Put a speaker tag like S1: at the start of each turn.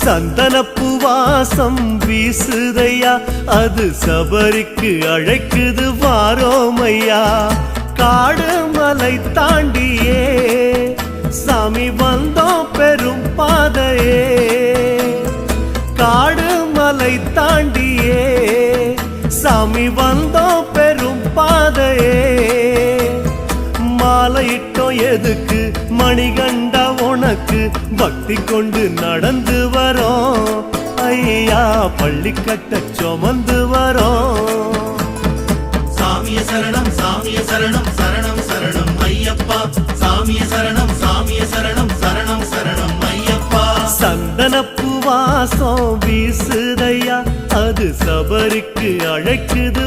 S1: சந்தனப்பு வாசம் வீசுதையா, அது சபரிக்கு அழைக்குது வாரோமையா. காடு மலை தாண்டியே சாமி வந்தோம் பெரும் பாதையே, காடு மலை தாண்டியே சாமி வந்தோம் பெரும் பாதையே. மாலையிட்டோம் எதுக்கு மணிகண்டா உனக்கு, பக்தி கொண்டு நடந்து வரோம் ஐயா, பள்ளி கட்ட சுமந்து வரோம்.
S2: சாமிய சரணம் சாமிய சரணம் சரணம் சரணம் ஐயப்பா, சாமிய சரணம் சாமிய சரணம் சரணம் சரணம் ஐயப்பா.
S1: சந்தனப்பு வாசம் வீசுதையா, அது சபரிக்கு அழைக்குது